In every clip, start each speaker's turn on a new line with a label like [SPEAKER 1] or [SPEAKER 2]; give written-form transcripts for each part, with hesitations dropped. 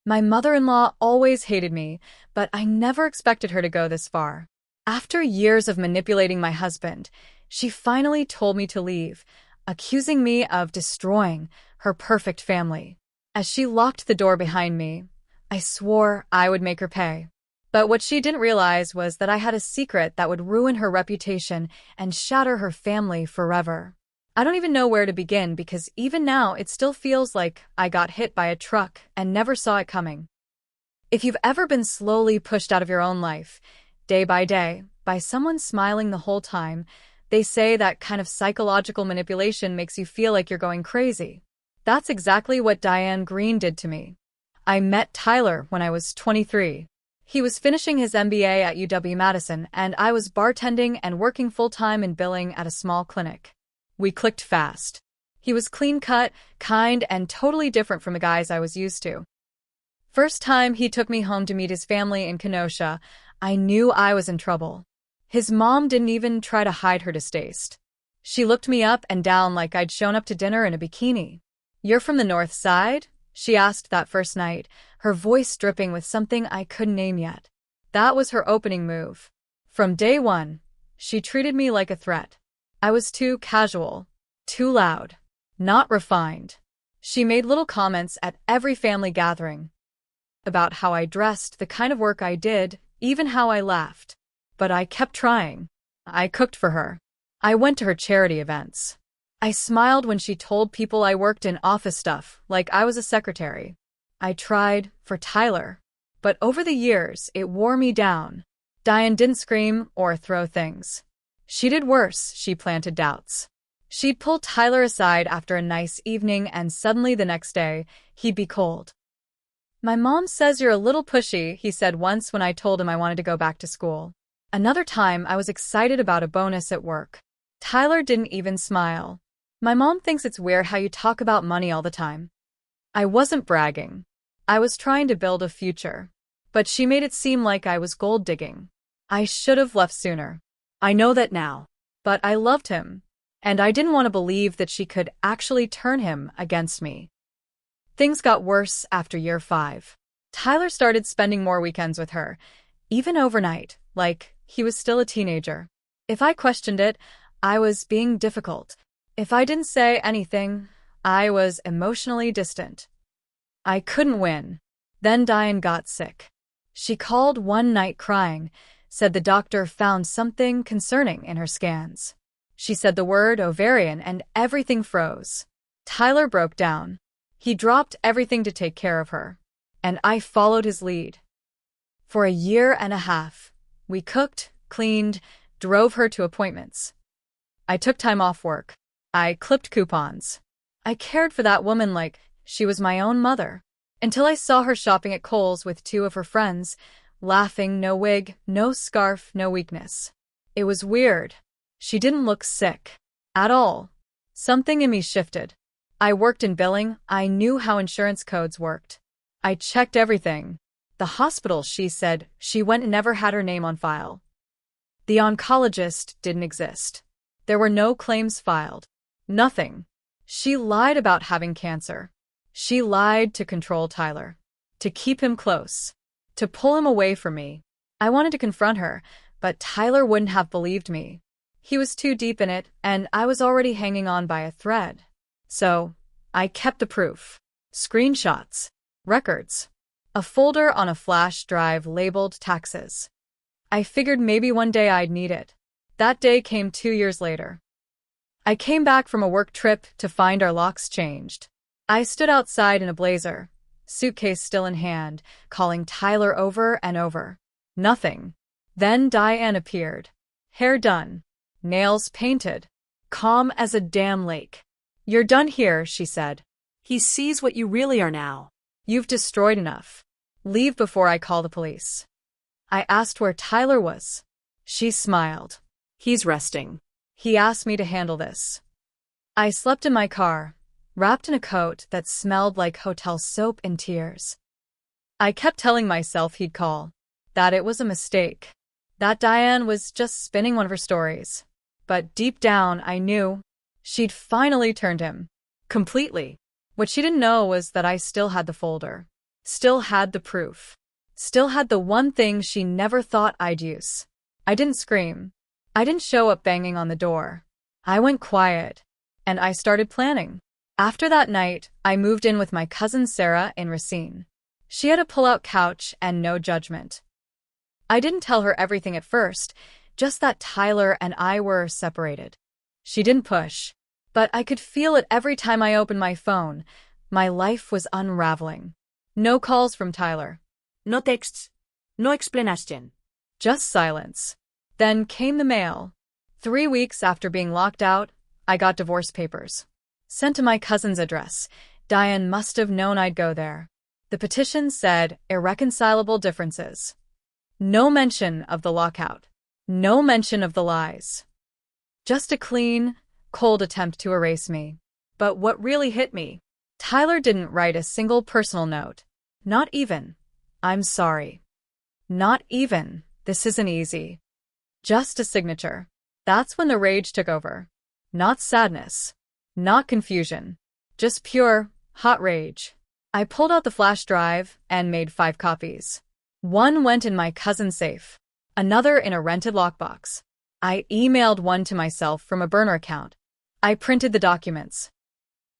[SPEAKER 1] My mother-in-law always hated me, but I never expected her to go this far. After years of manipulating my husband, she finally told me to leave, accusing me of destroying her perfect family. As she locked the door behind me, I swore I would make her pay. But what she didn't realize was that I had a secret that would ruin her reputation and shatter her family forever. I don't even know where to begin because even now it still feels like I got hit by a truck and never saw it coming. If you've ever been slowly pushed out of your own life, day by day, by someone smiling the whole time, they say that kind of psychological manipulation makes you feel like you're going crazy. That's exactly what Diane Green did to me. I met Tyler when I was 23. He was finishing his MBA at UW-Madison, and I was bartending and working full-time in billing at a small clinic. We clicked fast. He was clean-cut, kind, and totally different from the guys I was used to. First time he took me home to meet his family in Kenosha, I knew I was in trouble. His mom didn't even try to hide her distaste. She looked me up and down like I'd shown up to dinner in a bikini. "You're from the North Side?" she asked that first night, her voice dripping with something I couldn't name yet. That was her opening move. From day one, she treated me like a threat. I was too casual, too loud, not refined. She made little comments at every family gathering about how I dressed, the kind of work I did, even how I laughed. But I kept trying. I cooked for her. I went to her charity events. I smiled when she told people I worked in office stuff, like I was a secretary. I tried for Tyler. But over the years, it wore me down. Diane didn't scream or throw things. She did worse, she planted doubts. She'd pull Tyler aside after a nice evening, and suddenly the next day, he'd be cold. "My mom says you're a little pushy," he said once when I told him I wanted to go back to school. Another time, I was excited about a bonus at work. Tyler didn't even smile. "My mom thinks it's weird how you talk about money all the time." I wasn't bragging. I was trying to build a future. But she made it seem like I was gold digging. I should have left sooner. I know that now. But I loved him. And I didn't want to believe that she could actually turn him against me. Things got worse after year 5. Tyler started spending more weekends with her, even overnight, like he was still a teenager. If I questioned it, I was being difficult. If I didn't say anything, I was emotionally distant. I couldn't win. Then Diane got sick. She called one night crying, said the doctor found something concerning in her scans. She said the word ovarian and everything froze. Tyler broke down. He dropped everything to take care of her. And I followed his lead. For a year and a half, we cooked, cleaned, drove her to appointments. I took time off work. I clipped coupons. I cared for that woman like she was my own mother. Until I saw her shopping at Kohl's with 2 of her friends, laughing, no wig, no scarf, no weakness. It was weird. She didn't look sick. At all. Something in me shifted. I worked in billing. I knew how insurance codes worked. I checked everything. The hospital, she said, she went and never had her name on file. The oncologist didn't exist. There were no claims filed. Nothing. She lied about having cancer. She lied to control Tyler. To keep him close. To pull him away from me. I wanted to confront her, but Tyler wouldn't have believed me. He was too deep in it, and I was already hanging on by a thread. So, I kept the proof. Screenshots. Records. A folder on a flash drive labeled taxes. I figured maybe one day I'd need it. That day came 2 years later. I came back from a work trip to find our locks changed. I stood outside in a blazer, suitcase still in hand, calling Tyler over and over. Nothing. Then Diane appeared. Hair done. Nails painted. Calm as a damn lake. "You're done here," she said.
[SPEAKER 2] He sees what you really are now.
[SPEAKER 1] "You've destroyed enough. Leave before I call the police." I asked where Tyler was. She smiled.
[SPEAKER 2] He's resting.
[SPEAKER 1] He asked me to handle this. I slept in my car, wrapped in a coat that smelled like hotel soap and tears. I kept telling myself he'd call, that it was a mistake, that Diane was just spinning one of her stories. But deep down, I knew she'd finally turned him. Completely. What she didn't know was that I still had the folder. Still had the proof. Still had the one thing she never thought I'd use. I didn't scream. I didn't show up banging on the door. I went quiet. And I started planning. After that night, I moved in with my cousin Sarah in Racine. She had a pull-out couch and no judgment. I didn't tell her everything at first, just that Tyler and I were separated. She didn't push, but I could feel it every time I opened my phone. My life was unraveling. No calls from Tyler.
[SPEAKER 2] No texts. No explanation.
[SPEAKER 1] Just silence. Then came the mail. 3 weeks after being locked out, I got divorce papers. Sent to my cousin's address. Diane must have known I'd go there. The petition said irreconcilable differences. No mention of the lockout. No mention of the lies. Just a clean, cold attempt to erase me. But what really hit me? Tyler didn't write a single personal note. Not even, "I'm sorry." Not even, "This isn't easy." Just a signature. That's when the rage took over. Not sadness. Not confusion. Just pure, hot rage. I pulled out the flash drive and made 5 copies. One went in my cousin's safe. Another in a rented lockbox. I emailed one to myself from a burner account. I printed the documents.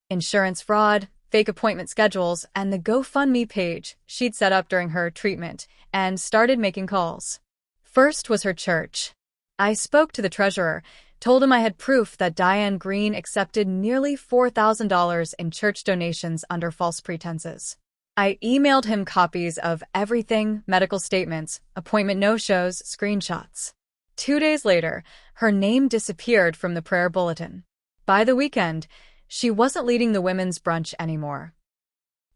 [SPEAKER 1] Insurance fraud, fake appointment schedules, and the GoFundMe page she'd set up during her treatment, and started making calls. First was her church. I spoke to the treasurer, told him I had proof that Diane Green accepted nearly $4,000 in church donations under false pretenses. I emailed him copies of everything, medical statements, appointment no-shows, screenshots. 2 days later, her name disappeared from the prayer bulletin. By the weekend, she wasn't leading the women's brunch anymore.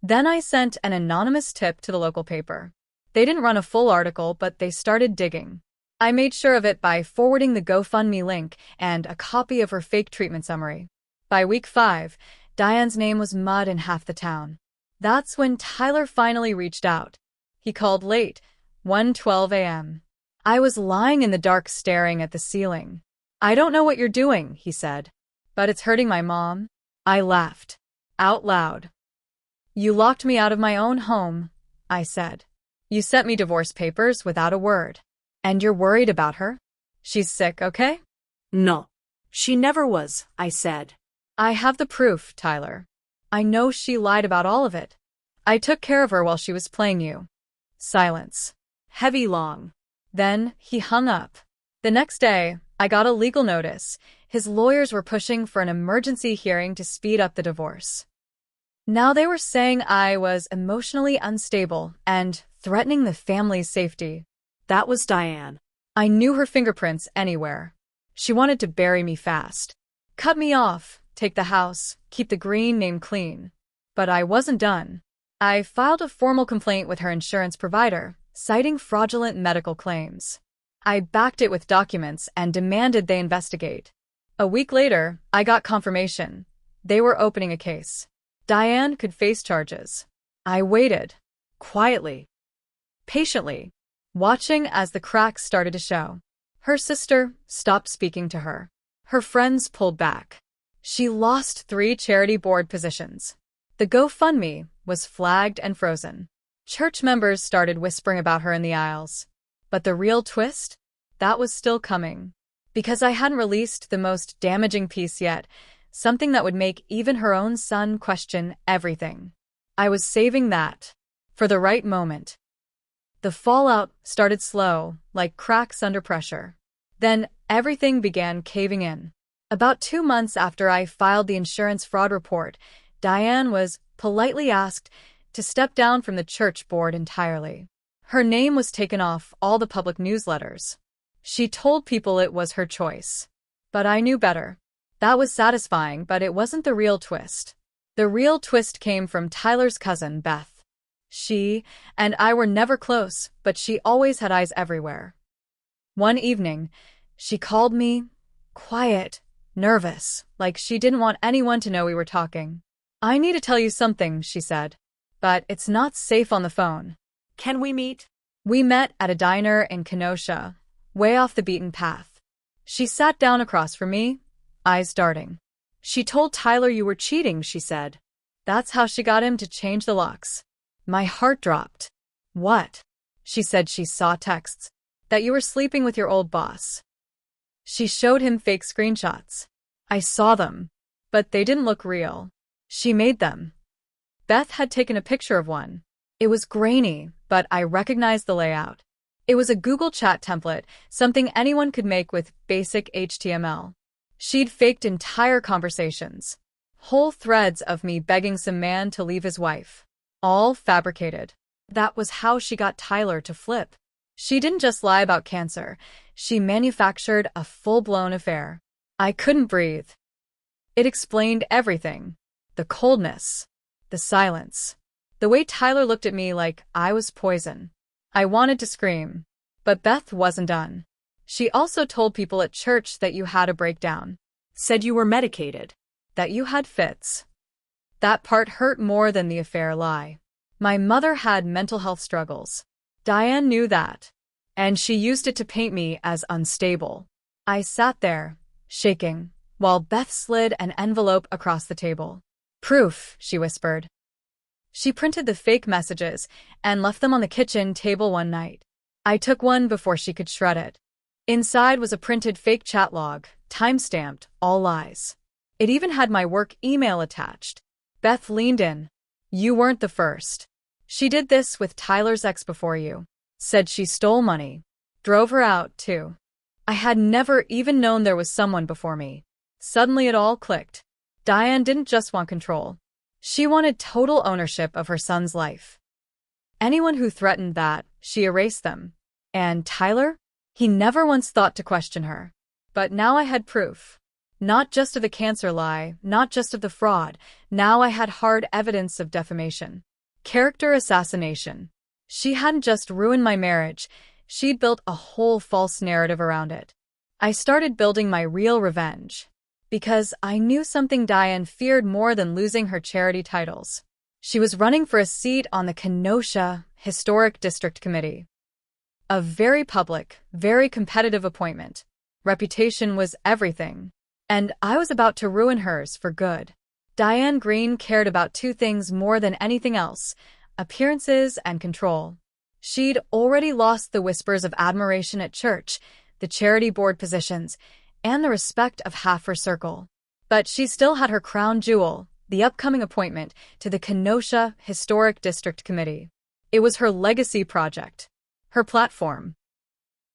[SPEAKER 1] Then I sent an anonymous tip to the local paper. They didn't run a full article, but they started digging. I made sure of it by forwarding the GoFundMe link and a copy of her fake treatment summary. By week 5, Diane's name was mud in half the town. That's when Tyler finally reached out. He called late, 1:12 a.m. I was lying in the dark staring at the ceiling. "I don't know what you're doing," he said, "but it's hurting my mom." I laughed. Out loud. "You locked me out of my own home," I said. "You sent me divorce papers without a word. And you're worried about her? She's sick, okay?"
[SPEAKER 2] No. She never was, I said.
[SPEAKER 1] "I have the proof, Tyler. I know she lied about all of it. I took care of her while she was playing you." Silence.
[SPEAKER 2] Heavy long.
[SPEAKER 1] Then he hung up. The next day, I got a legal notice. His lawyers were pushing for an emergency hearing to speed up the divorce. Now they were saying I was emotionally unstable and threatening the family's safety.
[SPEAKER 2] That was Diane.
[SPEAKER 1] I knew her fingerprints anywhere. She wanted to bury me fast. Cut me off, take the house, keep the Green name clean. But I wasn't done. I filed a formal complaint with her insurance provider, citing fraudulent medical claims. I backed it with documents and demanded they investigate. A week later, I got confirmation. They were opening a case. Diane could face charges. I waited. Quietly. Patiently. Watching as the cracks started to show. Her sister stopped speaking to her. Her friends pulled back. She lost 3 charity board positions. The GoFundMe was flagged and frozen. Church members started whispering about her in the aisles. But the real twist? That was still coming. Because I hadn't released the most damaging piece yet, something that would make even her own son question everything. I was saving that. For the right moment. The fallout started slow, like cracks under pressure. Then everything began caving in. About 2 months after I filed the insurance fraud report, Diane was politely asked to step down from the church board entirely. Her name was taken off all the public newsletters. She told people it was her choice. But I knew better. That was satisfying, but it wasn't the real twist. The real twist came from Tyler's cousin, Beth. She and I were never close, but she always had eyes everywhere. One evening, she called me, quiet, nervous, like she didn't want anyone to know we were talking. "I need to tell you something," she said, "but it's not safe on the phone."
[SPEAKER 2] Can we meet?
[SPEAKER 1] We met at a diner in Kenosha, way off the beaten path. She sat down across from me, eyes darting. "She told Tyler you were cheating," she said. "That's how she got him to change the locks." My heart dropped. What? She said she saw texts. That you were sleeping with your old boss. She showed him fake screenshots. I saw them, but they didn't look real. She made them. Beth had taken a picture of one. It was grainy, but I recognized the layout. It was a Google Chat template, something anyone could make with basic HTML. She'd faked entire conversations. Whole threads of me begging some man to leave his wife. All fabricated. That was how she got Tyler to flip. She didn't just lie about cancer. She manufactured a full-blown affair. I couldn't breathe. It explained everything. The coldness. The silence. The way Tyler looked at me like I was poison. I wanted to scream. But Beth wasn't done. She also told people at church that you had a breakdown.
[SPEAKER 2] Said you were medicated.
[SPEAKER 1] That you had fits. That part hurt more than the affair lie. My mother had mental health struggles. Diane knew that. And she used it to paint me as unstable. I sat there, shaking, while Beth slid an envelope across the table. Proof, she whispered. She printed the fake messages and left them on the kitchen table one night. I took one before she could shred it. Inside was a printed fake chat log, time-stamped, all lies. It even had my work email attached. Beth leaned in. You weren't the first. She did this with Tyler's ex before you. Said she stole money. Drove her out, too. I had never even known there was someone before me. Suddenly it all clicked. Diane didn't just want control. She wanted total ownership of her son's life. Anyone who threatened that, she erased them. And Tyler? He never once thought to question her. But now I had proof. Not just of the cancer lie, not just of the fraud. Now I had hard evidence of defamation. Character assassination. She hadn't just ruined my marriage, she'd built a whole false narrative around it. I started building my real revenge. Because I knew something Diane feared more than losing her charity titles. She was running for a seat on the Kenosha Historic District Committee. A very public, very competitive appointment. Reputation was everything. And I was about to ruin hers for good. Diane Green cared about two things more than anything else: appearances and control. She'd already lost the whispers of admiration at church, the charity board positions, and the respect of half her circle. But she still had her crown jewel, the upcoming appointment to the Kenosha Historic District Committee. It was her legacy project, her platform,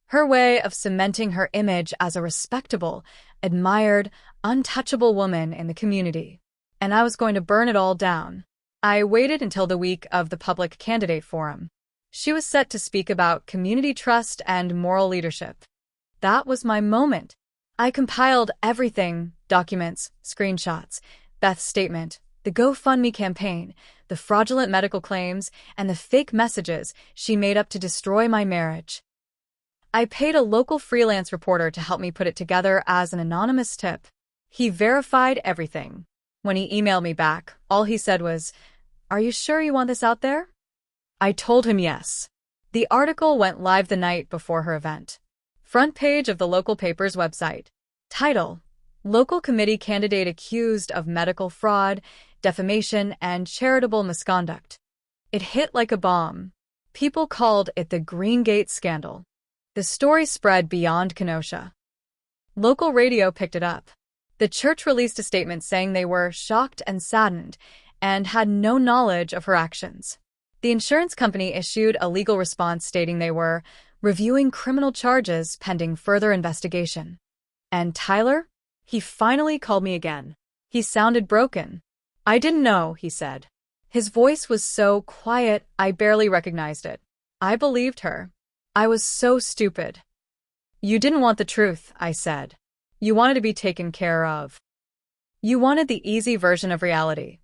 [SPEAKER 1] her way of cementing her image as a respectable, admired, untouchable woman in the community. And I was going to burn it all down. I waited until the week of the public candidate forum. She was set to speak about community trust and moral leadership. That was my moment. I compiled everything: documents, screenshots, Beth's statement, the GoFundMe campaign, the fraudulent medical claims, and the fake messages she made up to destroy my marriage. I paid a local freelance reporter to help me put it together as an anonymous tip. He verified everything. When he emailed me back, all he said was, "Are you sure you want this out there?" I told him yes. The article went live the night before her event. Front page of the local paper's website. Title: Local Committee Candidate Accused of Medical Fraud, Defamation, and Charitable Misconduct. It hit like a bomb. People called it the Green Gate Scandal. The story spread beyond Kenosha. Local radio picked it up. The church released a statement saying they were shocked and saddened and had no knowledge of her actions. The insurance company issued a legal response stating they were reviewing criminal charges pending further investigation. And Tyler? He finally called me again. He sounded broken. "I didn't know," he said. His voice was so quiet I barely recognized it. I believed her. I was so stupid. "You didn't want the truth," I said. "You wanted to be taken care of. You wanted the easy version of reality."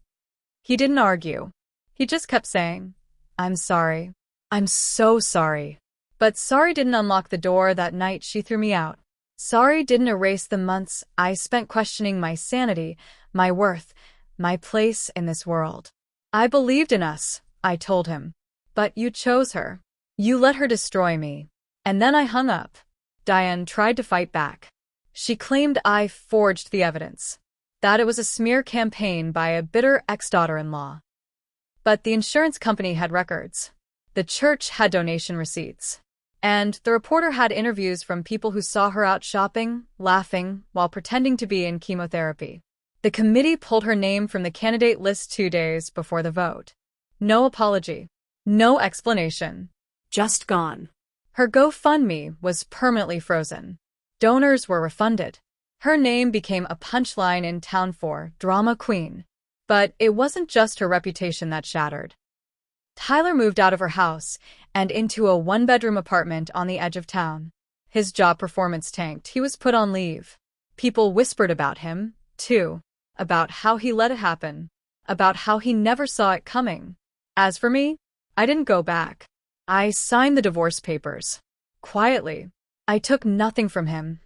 [SPEAKER 1] He didn't argue. He just kept saying, "I'm sorry. I'm so sorry." But sorry didn't unlock the door that night she threw me out. Sorry didn't erase the months I spent questioning my sanity, my worth, my place in this world. "I believed in us," I told him. "But you chose her. You let her destroy me." And then I hung up. Diane tried to fight back. She claimed I forged the evidence, that it was a smear campaign by a bitter ex-daughter-in-law. But the insurance company had records. The church had donation receipts. And the reporter had interviews from people who saw her out shopping, laughing, while pretending to be in chemotherapy. The committee pulled her name from the candidate list 2 days before the vote. No apology. No explanation.
[SPEAKER 2] Just gone.
[SPEAKER 1] Her GoFundMe was permanently frozen. Donors were refunded. Her name became a punchline in town for drama queen. But it wasn't just her reputation that shattered. Tyler moved out of her house and into a one-bedroom apartment on the edge of town. His job performance tanked. He was put on leave. People whispered about him, too. About how he let it happen. About how he never saw it coming. As for me, I didn't go back. I signed the divorce papers. Quietly. I took nothing from him.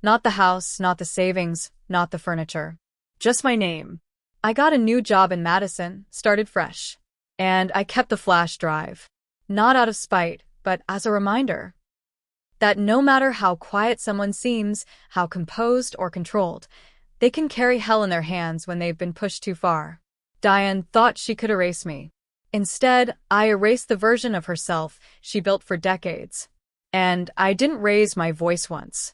[SPEAKER 1] Not the house, not the savings, not the furniture. Just my name. I got a new job in Madison, started fresh. And I kept the flash drive. Not out of spite, but as a reminder. That no matter how quiet someone seems, how composed or controlled, they can carry hell in their hands when they've been pushed too far. Diane thought she could erase me. Instead, I erased the version of herself she built for decades. And I didn't raise my voice once.